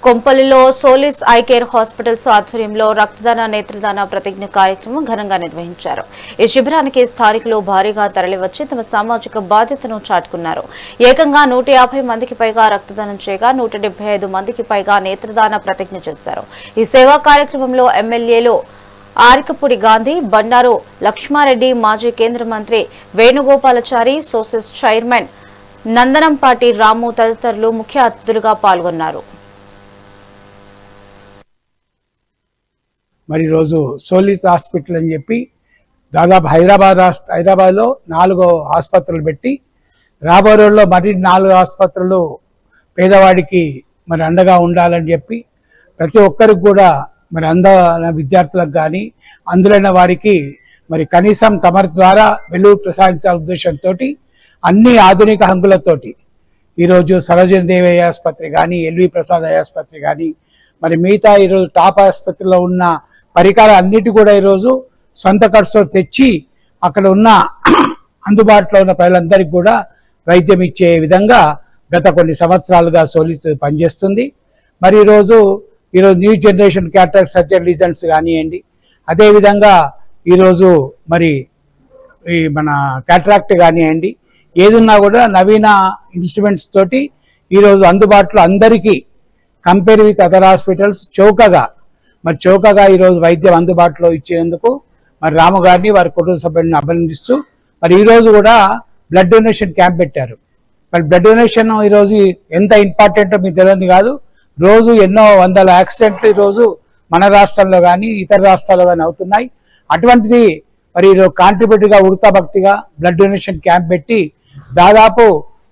కొంపల్లిలో సోలిస్ I care hospitals ఆధ్వర్యంలో రక్తదాన నేత్రదాన ప్రతిజ్ఞ కార్యక్రమం ఘనంగా నిర్వహించారు. ఈ శిబిరానికి స్థానికులు భారీగా తరలివచ్చి తమ సామాజిక బాధ్యతను చాటుకున్నారు. ఏకంగా 150 మందికి పైగా రక్తదానం చేయగా 175 మందికి పైగా నేత్రదాన ప్రతిజ్ఞ చేశారు. ఈ సేవా కార్యక్రమంలో ఎమ్మెల్యేలు ఆరికపూడి గాంధీ, బండారు లక్ష్మారెడ్డి, మాజీ కేంద్ర మంత్రి వేణుగోపాలాచారి, సోసిస్ చైర్మన్ నందనంపాటి రాము తదితరులు ముఖ్య అతిథులుగా పాల్గొన్నారు. మరి ఈరోజు సోలిస్ హాస్పిటల్ అని చెప్పి దాదాపు హైదరాబాద్లో 4 ఆసుపత్రులు పెట్టి రాబోయే రోజుల్లో మరి 4 ఆసుపత్రులు పేదవాడికి మరి అండగా ఉండాలని చెప్పి ప్రతి ఒక్కరికి కూడా మరి విద్యార్థులకు కానీ అందులైన వారికి మరి కనీసం తమ ద్వారా వెలుగు ప్రసాదించాల ఉద్దేశంతో అన్ని ఆధునిక హంగులతోటి ఈరోజు సరోజిని దేవి ఆసుపత్రి కానీ, ఎల్వి ప్రసాద్ ఆసుపత్రి కానీ, మరి మిగతా ఈరోజు టాప్ ఆసుపత్రిలో ఉన్న పరికరాలు అన్నిటి కూడా ఈరోజు సొంత ఖర్చుతో తెచ్చి అక్కడ ఉన్న అందుబాటులో ఉన్న ప్రజలందరికీ కూడా వైద్యం ఇచ్చే విధంగా గత కొన్ని సంవత్సరాలుగా సోలిస్ పనిచేస్తుంది. మరి ఈరోజు new generation cataract surgery lesions కానివ్వండి, అదేవిధంగా ఈరోజు మరి ఈ మన క్యాటరాక్ట్ కానివ్వండి, ఏదున్నా కూడా నవీన ఇన్స్ట్రుమెంట్స్ తోటి ఈరోజు అందుబాటులో అందరికీ కంపేర్ విత్ అదర్ హాస్పిటల్స్ చౌకగా ఈరోజు వైద్యం అందుబాటులో ఇచ్చేందుకు మరి రాము గారిని వారి కుటుంబ సభ్యులను అభినందిస్తూ మరి ఈరోజు కూడా బ్లడ్ డొనేషన్ క్యాంప్ పెట్టారు. మరి బ్లడ్ డొనేషన్ ఈరోజు ఎంత ఇంపార్టెంటో మీకు తెలియదు కాదు. రోజు ఎన్నో వందల యాక్సిడెంట్లు ఈరోజు మన రాష్ట్రంలో కానీ ఇతర రాష్ట్రాల్లో కానీ అవుతున్నాయి. అటువంటిది మరి ఈరోజు కాంట్రిబ్యూటర్గా ఉడతాభక్తిగా బ్లడ్ డొనేషన్ క్యాంప్ పెట్టి దాదాపు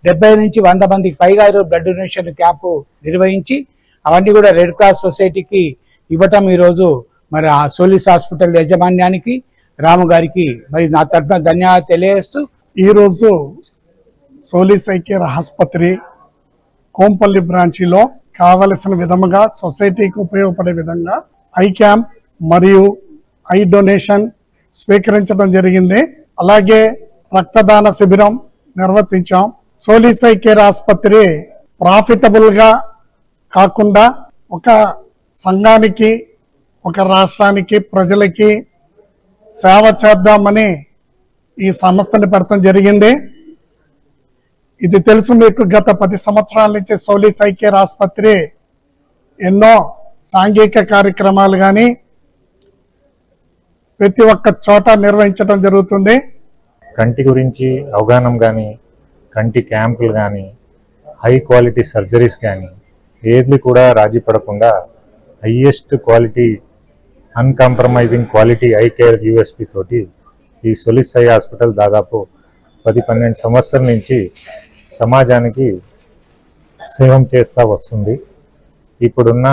70 నుంచి 100 మందికి పైగా ఈరోజు బ్లడ్ డొనేషన్ క్యాంపు నిర్వహించి అవన్నీ కూడా రెడ్ క్రాస్ సొసైటీకి ఇవ్వటం ఈరోజు మరి ఆ సోలిస్ హాస్పిటల్ యాజమాన్యానికి రాము గారికి మరి నా తరఫున ధన్యవాదాలు తెలియజేస్తూ ఈరోజు సోలిస్ ఐ కేర్ ఆసుపత్రి కోంపల్లి బ్రాంచిలో కావలసిన విధముగా సొసైటీకి ఉపయోగపడే విధంగా ఐ క్యాంప్ మరియు ఐ డొనేషన్ స్వీకరించడం జరిగింది. అలాగే రక్తదాన శిబిరం నిర్వర్తించాం. సోలిస్ ఐ కేర్ ఆసుపత్రి ప్రాఫిటబుల్ గా కాకుండా ఒక సంఘానికి, ఒక రాష్ట్రానికి, ప్రజలకి సేవ చేద్దామని ఈ సంస్థని పెడతాం జరిగింది. ఇది తెలుసు మీకు, గత 10 సంవత్సరాల నుంచి సోలిస్ ఐ కేర్ ఆసుపత్రి ఎన్నో సాంఘిక కార్యక్రమాలు కానీ ప్రతి ఒక్క చోట నిర్వహించడం జరుగుతుంది. కంటి గురించి అవగాహన కానీ, కంటి క్యాంపులు కానీ, హై క్వాలిటీ సర్జరీస్ కానీ ఏది కూడా రాజీ పడకుండా highest quality uncompromising quality I care USP తోటి ఈ సోలిస్ ఐ హాస్పిటల్ దాదాపు 10-12 సంవత్సరాల నుంచి సమాజానికి సేవం చేస్తూ వస్తుంది. ఇప్పుడున్న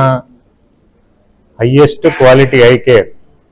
హైయెస్ట్ క్వాలిటీ ఐ కేర్